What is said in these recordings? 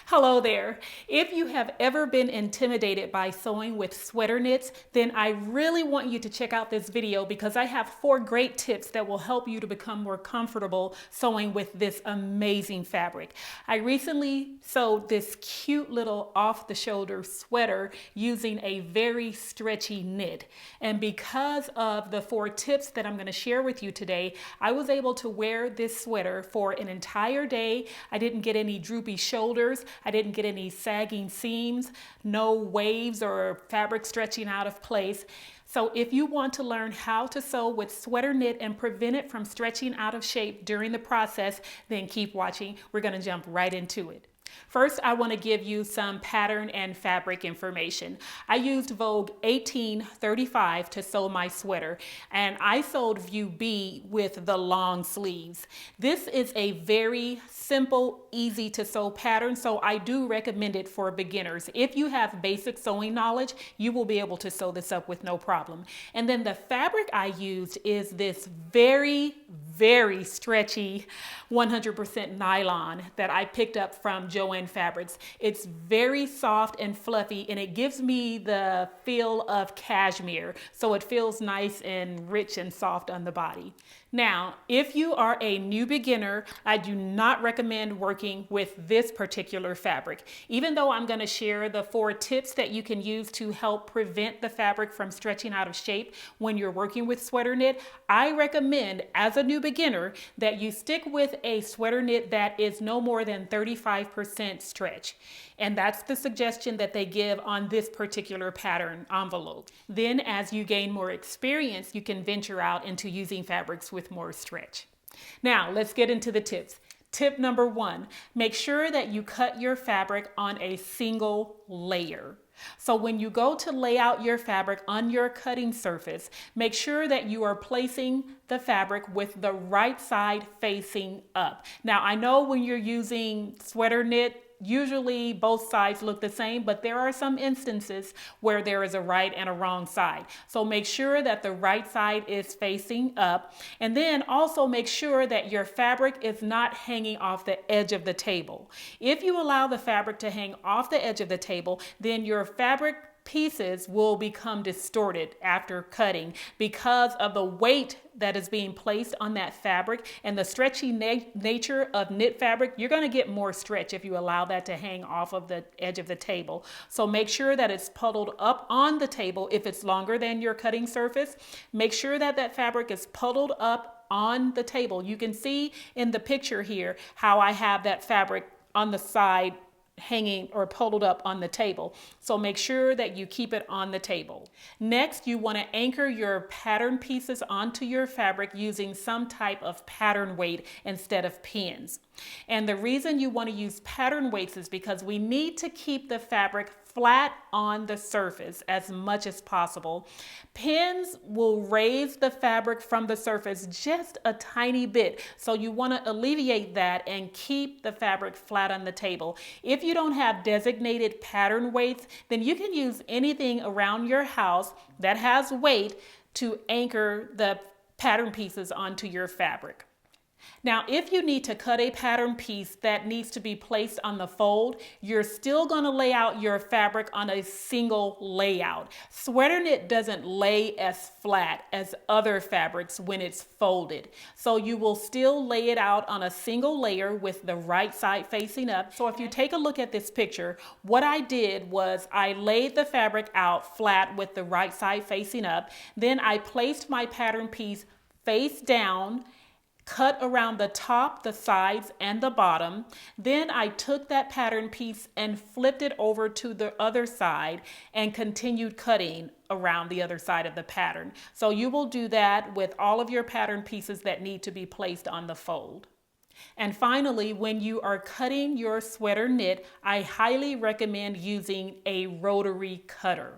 Hello there. If you have ever been intimidated by sewing with sweater knits, then I really want you to check out this video because I have 4 great tips that will help you to become more comfortable sewing with this amazing fabric. I recently sewed this cute little off-the-shoulder sweater using a very stretchy knit. And because of the 4 tips that I'm going to share with you today, I was able to wear this sweater for an entire day. I didn't get any droopy shoulders. I didn't get any sagging seams, no waves or fabric stretching out of place. So if you want to learn how to sew with sweater knit and prevent it from stretching out of shape during the process, then keep watching. We're going to jump right into it. First, I want to give you some pattern and fabric information. I used Vogue 1835 to sew my sweater, and I sewed View B with the long sleeves. This is a very simple, easy to sew pattern, so I do recommend it for beginners. If you have basic sewing knowledge, you will be able to sew this up with no problem. And then the fabric I used is this very stretchy 100% nylon that I picked up from Joann Fabrics. It's very soft and fluffy, and it gives me the feel of cashmere, so it feels nice and rich and soft on the body. Now, if you are a new beginner, I do not recommend working with this particular fabric. Even though I'm going to share the 4 tips that you can use to help prevent the fabric from stretching out of shape when you're working with sweater knit, I recommend as a new beginner that you stick with a sweater knit that is no more than 35% stretch. And that's the suggestion that they give on this particular pattern envelope. Then as you gain more experience, you can venture out into using fabrics with more stretch. Now let's get into the tips. Tip number 1, make sure that you cut your fabric on a single layer. So when you go to lay out your fabric on your cutting surface, make sure that you are placing the fabric with the right side facing up. Now I know when you're using sweater knit, usually both sides look the same, but there are some instances where there is a right and a wrong side. So make sure that the right side is facing up, and then also make sure that your fabric is not hanging off the edge of the table. If you allow the fabric to hang off the edge of the table, then your fabric pieces will become distorted after cutting because of the weight that is being placed on that fabric and the stretchy nature of knit fabric. You're going to get more stretch if you allow that to hang off of the edge of the table. So make sure that it's puddled up on the table if it's longer than your cutting surface. Make sure that that fabric is puddled up on the table. You can see in the picture here how I have that fabric on the side hanging or puddled up on the table. So make sure that you keep it on the table. Next, you want to anchor your pattern pieces onto your fabric using some type of pattern weight instead of pins. And the reason you want to use pattern weights is because we need to keep the fabric flat on the surface as much as possible. Pins will raise the fabric from the surface just a tiny bit, so you want to alleviate that and keep the fabric flat on the table. If you don't have designated pattern weights, then you can use anything around your house that has weight to anchor the pattern pieces onto your fabric. Now, if you need to cut a pattern piece that needs to be placed on the fold, you're still going to lay out your fabric on a single layout. Sweater knit doesn't lay as flat as other fabrics when it's folded. So you will still lay it out on a single layer with the right side facing up. So if you take a look at this picture, what I did was I laid the fabric out flat with the right side facing up. Then I placed my pattern piece face down, cut around the top, the sides, and the bottom. Then I took that pattern piece and flipped it over to the other side and continued cutting around the other side of the pattern. So you will do that with all of your pattern pieces that need to be placed on the fold. And finally, when you are cutting your sweater knit, I highly recommend using a rotary cutter.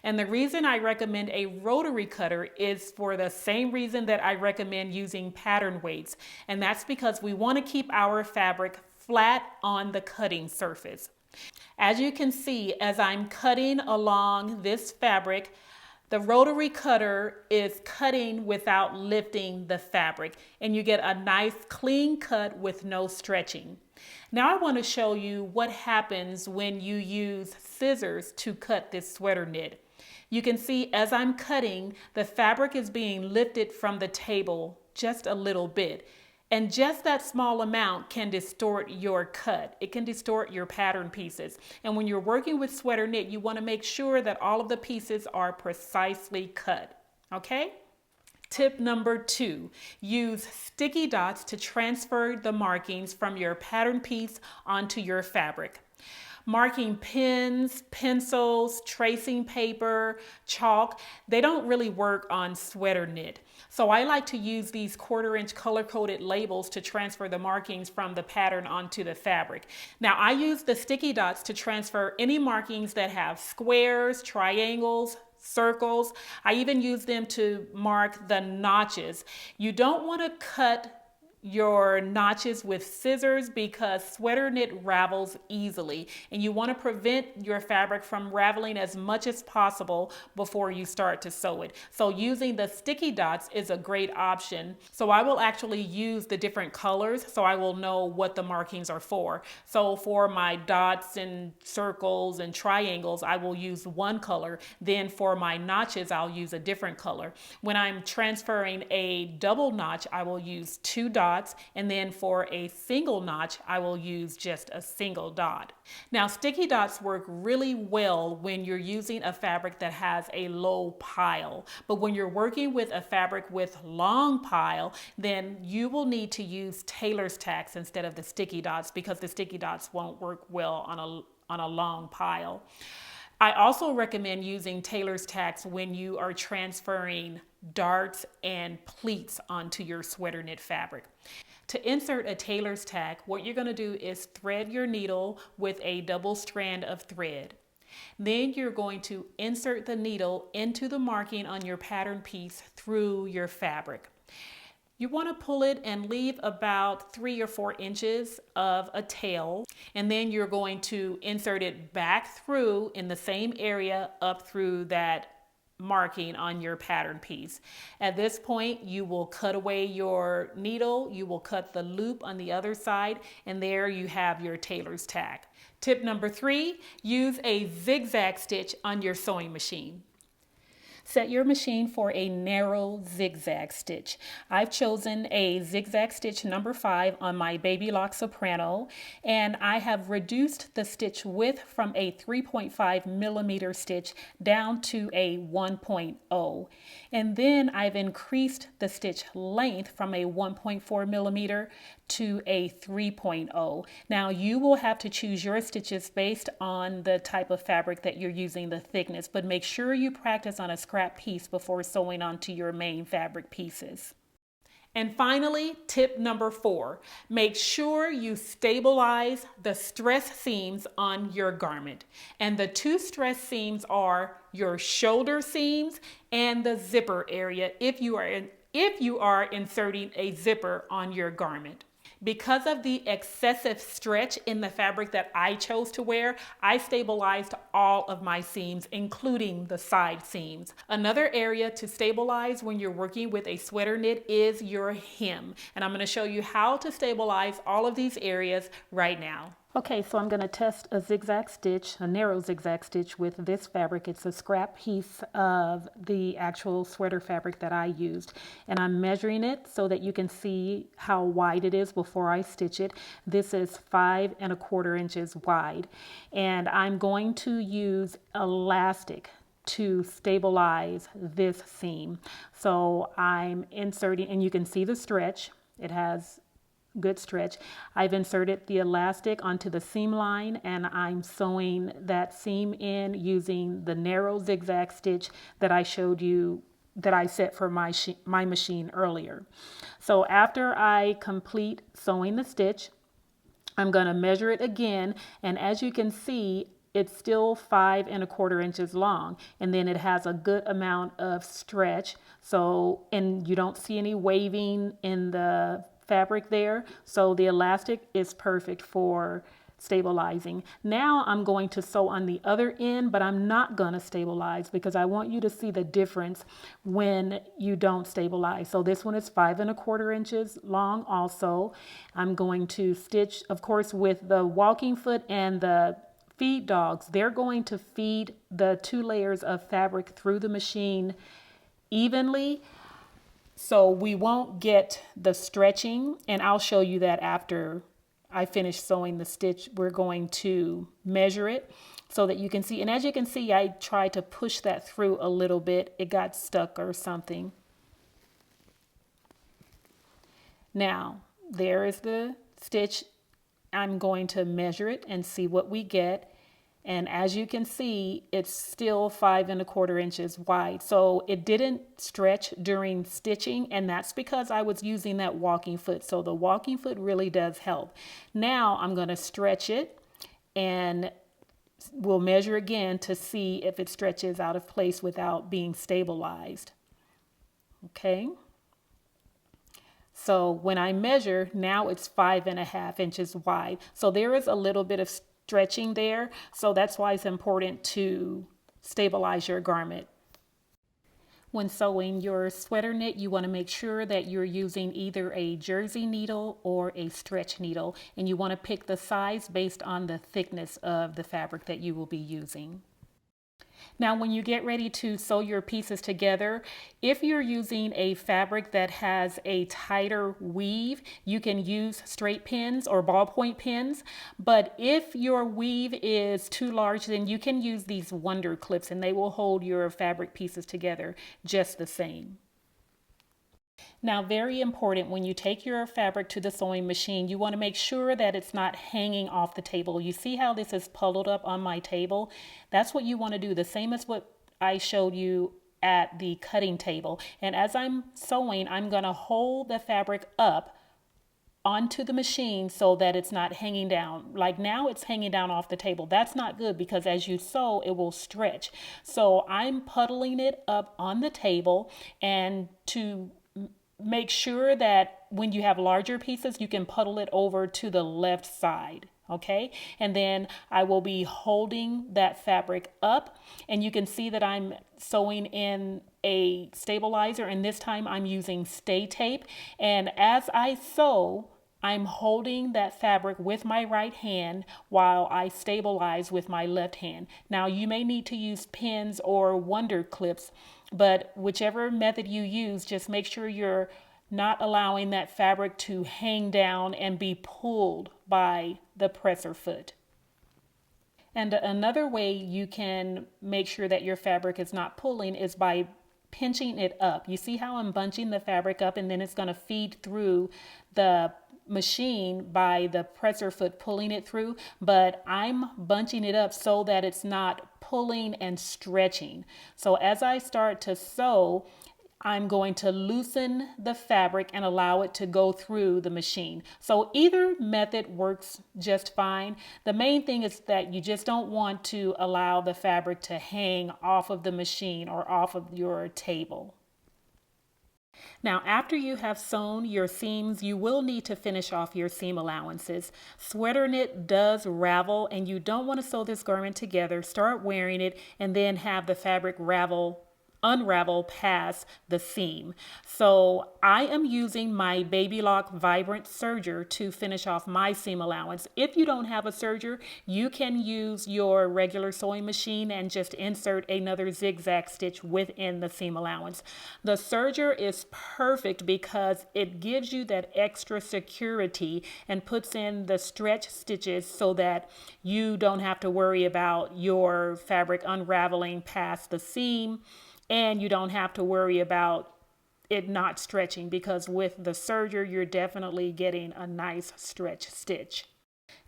And the reason I recommend a rotary cutter is for the same reason that I recommend using pattern weights. And that's because we want to keep our fabric flat on the cutting surface. As you can see, as I'm cutting along this fabric, The rotary cutter is cutting without lifting the fabric, and you get a nice clean cut with no stretching. Now I want to show you what happens when you use scissors to cut this sweater knit. You can see as I'm cutting, the fabric is being lifted from the table just a little bit. And just that small amount can distort your cut. It can distort your pattern pieces. And when you're working with sweater knit, you want to make sure that all of the pieces are precisely cut. Okay? Tip number 2, use sticky dots to transfer the markings from your pattern piece onto your fabric. Marking pens, pencils, tracing paper, chalk, they don't really work on sweater knit. So I like to use these 1/4 inch color-coded labels to transfer the markings from the pattern onto the fabric. Now I use the sticky dots to transfer any markings that have squares, triangles, circles. I even use them to mark the notches. You don't want to cut your notches with scissors because sweater knit ravels easily, and you want to prevent your fabric from raveling as much as possible before you start to sew it. So using the sticky dots is a great option. So I will actually use the different colors so I will know what the markings are for. So for my dots and circles and triangles, I will use one color. Then for my notches, I'll use a different color. When I'm transferring a double notch, I will use 2 dots. And then for a single notch, I will use just a single dot. Now, sticky dots work really well when you're using a fabric that has a low pile. But when you're working with a fabric with long pile, then you will need to use tailor's tacks instead of the sticky dots because the sticky dots won't work well on a long pile. I also recommend using tailor's tacks when you are transferring darts and pleats onto your sweater knit fabric. To insert a tailor's tack, what you're going to do is thread your needle with a double strand of thread. Then you're going to insert the needle into the marking on your pattern piece through your fabric. You want to pull it and leave about 3 or 4 inches of a tail, and then you're going to insert it back through in the same area up through that marking on your pattern piece. At this point, you will cut away your needle, you will cut the loop on the other side, and there you have your tailor's tack. Tip number 3, use a zigzag stitch on your sewing machine. Set your machine for a narrow zigzag stitch. I've chosen a zigzag stitch number 5 on my Baby Lock Soprano, and I have reduced the stitch width from a 3.5 millimeter stitch down to a 1.0. And then I've increased the stitch length from a 1.4 millimeter to a 3.0. Now you will have to choose your stitches based on the type of fabric that you're using, the thickness, but make sure you practice on a scrap piece before sewing onto your main fabric pieces. And finally, tip number 4, make sure you stabilize the stress seams on your garment. And the 2 stress seams are your shoulder seams and the zipper area if you are inserting a zipper on your garment. Because of the excessive stretch in the fabric that I chose to wear, I stabilized all of my seams, including the side seams. Another area to stabilize when you're working with a sweater knit is your hem. And I'm going to show you how to stabilize all of these areas right now. Okay, so I'm going to test a zigzag stitch, a narrow zigzag stitch with this fabric. It's a scrap piece of the actual sweater fabric that I used. And I'm measuring it so that you can see how wide it is before I stitch it. This is 5 1/4 inches wide. And I'm going to use elastic to stabilize this seam. So I'm inserting, and you can see the stretch. It has good stretch. I've inserted the elastic onto the seam line, and I'm sewing that seam in using the narrow zigzag stitch that I showed you that I set for my machine earlier. So after I complete sewing the stitch, I'm going to measure it again, and as you can see, it's still 5 1/4 inches long, and then it has a good amount of stretch. So, and you don't see any waving in the fabric there. So the elastic is perfect for stabilizing. Now I'm going to sew on the other end, but I'm not going to stabilize because I want you to see the difference when you don't stabilize. So this one is 5¼ inches long also. I'm going to stitch, of course, with the walking foot and the feed dogs. They're going to feed the 2 layers of fabric through the machine evenly, so we won't get the stretching, and I'll show you that after I finish sewing the stitch. We're going to measure it so that you can see. And as you can see, I tried to push that through a little bit. It got stuck or something. Now, there is the stitch. I'm going to measure it and see what we get. And as you can see, it's still 5¼ inches wide. So it didn't stretch during stitching, and that's because I was using that walking foot. So the walking foot really does help. Now I'm going to stretch it, and we'll measure again to see if it stretches out of place without being stabilized. Okay. So when I measure, now it's 5½ inches wide. So there is a little bit of stretching there, so that's why it's important to stabilize your garment. When sewing your sweater knit, you want to make sure that you're using either a jersey needle or a stretch needle, and you want to pick the size based on the thickness of the fabric that you will be using. Now, when you get ready to sew your pieces together, if you're using a fabric that has a tighter weave, you can use straight pins or ballpoint pins. But if your weave is too large, then you can use these wonder clips, and they will hold your fabric pieces together just the same. Now, very important, when you take your fabric to the sewing machine, you want to make sure that it's not hanging off the table. You see how this is puddled up on my table? That's what you want to do, the same as what I showed you at the cutting table. And as I'm sewing, I'm going to hold the fabric up onto the machine so that it's not hanging down. Like now it's hanging down off the table. That's not good because as you sew, it will stretch. So I'm puddling it up on the table, and to make sure that when you have larger pieces, you can puddle it over to the left side. Okay, and then I will be holding that fabric up, and you can see that I'm sewing in a stabilizer, and this time I'm using stay tape. And as I sew, I'm holding that fabric with my right hand while I stabilize with my left hand. Now you may need to use pins or wonder clips, but whichever method you use, just make sure you're not allowing that fabric to hang down and be pulled by the presser foot. And another way you can make sure that your fabric is not pulling is by pinching it up. You see how I'm bunching the fabric up, and then it's going to feed through the machine by the presser foot pulling it through, but I'm bunching it up so that it's not pulling and stretching. So as I start to sew, I'm going to loosen the fabric and allow it to go through the machine. So either method works just fine. The main thing is that you just don't want to allow the fabric to hang off of the machine or off of your table. Now, after you have sewn your seams, you will need to finish off your seam allowances. Sweater knit does ravel, and you don't want to sew this garment together, start wearing it, and then have the fabric unravel past the seam. So I am using my Baby Lock Vibrant serger to finish off my seam allowance. If you don't have a serger, you can use your regular sewing machine and just insert another zigzag stitch within the seam allowance. The serger is perfect because it gives you that extra security and puts in the stretch stitches so that you don't have to worry about your fabric unraveling past the seam. And you don't have to worry about it not stretching, because with the serger, you're definitely getting a nice stretch stitch.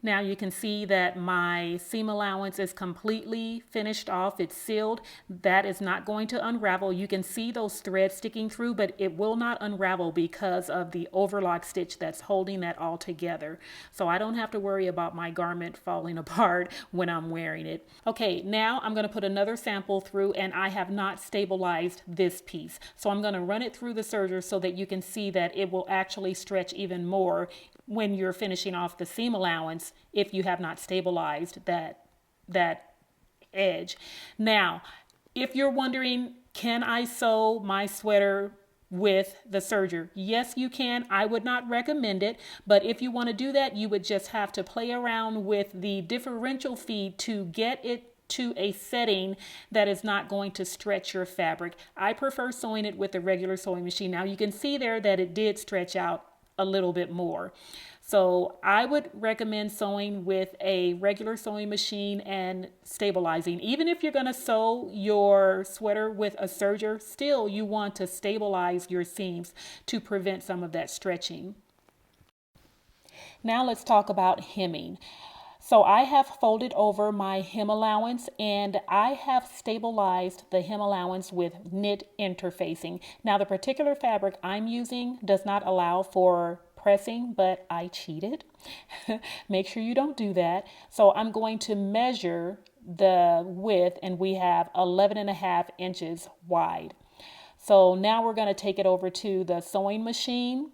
Now you can see that my seam allowance is completely finished off. It's sealed. That is not going to unravel. You can see those threads sticking through, but it will not unravel because of the overlock stitch that's holding that all together. So I don't have to worry about my garment falling apart when I'm wearing it. Okay, now I'm going to put another sample through, and I have not stabilized this piece. So I'm going to run it through the serger so that you can see that it will actually stretch even more when you're finishing off the seam allowance if you have not stabilized that edge. Now, if you're wondering, can I sew my sweater with the serger? Yes, you can. I would not recommend it, but if you want to do that, you would just have to play around with the differential feed to get it to a setting that is not going to stretch your fabric. I prefer sewing it with a regular sewing machine. Now you can see there that it did stretch out a little bit more. So I would recommend sewing with a regular sewing machine and stabilizing. Even if you're going to sew your sweater with a serger, still you want to stabilize your seams to prevent some of that stretching. Now let's talk about hemming. So I have folded over my hem allowance and I have stabilized the hem allowance with knit interfacing. Now the particular fabric I'm using does not allow for pressing, but I cheated. Make sure you don't do that. So I'm going to measure the width and we have 11.5 inches wide. So now we're going to take it over to the sewing machine.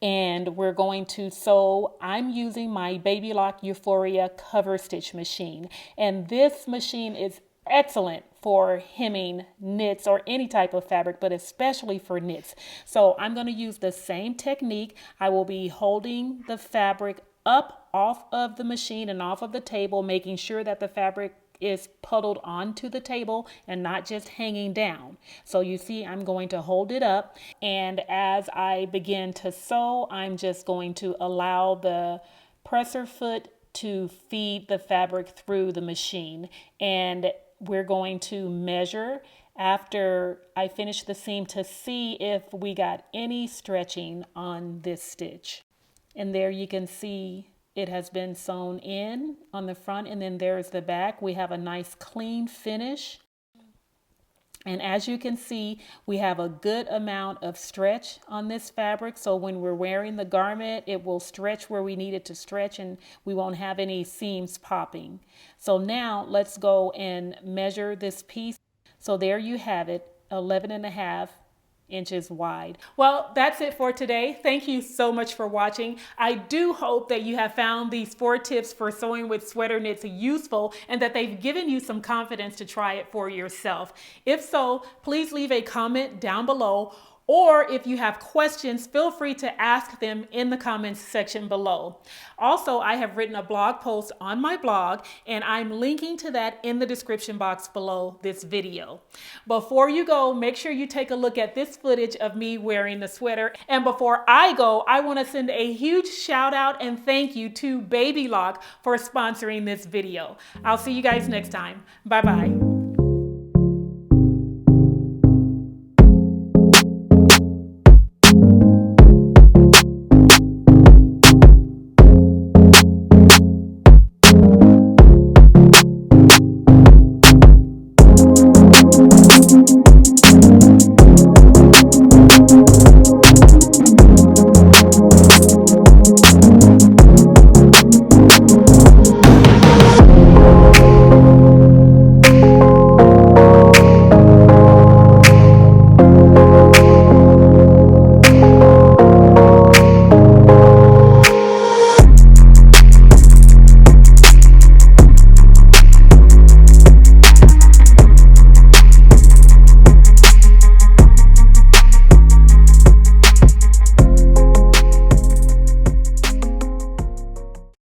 And we're going to sew. I'm using my Baby Lock Euphoria cover stitch machine. And this machine is excellent for hemming knits or any type of fabric, but especially for knits. So I'm going to use the same technique. I will be holding the fabric up off of the machine and off of the table, making sure that the fabric is puddled onto the table and not just hanging down. So you see, I'm going to hold it up, and as I begin to sew, I'm just going to allow the presser foot to feed the fabric through the machine, and we're going to measure after I finish the seam to see if we got any stretching on this stitch. And there you can see it has been sewn in on the front, and then there's the back. We have a nice clean finish. And as you can see, we have a good amount of stretch on this fabric. So when we're wearing the garment, it will stretch where we need it to stretch and we won't have any seams popping. So now let's go and measure this piece. So there you have it, 11.5 inches wide. Well, that's it for today. Thank you so much for watching. I do hope that you have found these 4 tips for sewing with sweater knits useful and that they've given you some confidence to try it for yourself. If so, please leave a comment down below, or if you have questions, feel free to ask them in the comments section below. Also, I have written a blog post on my blog, and I'm linking to that in the description box below this video. Before you go, make sure you take a look at this footage of me wearing the sweater. And before I go, I want to send a huge shout out and thank you to Baby Lock for sponsoring this video. I'll see you guys next time. Bye-bye.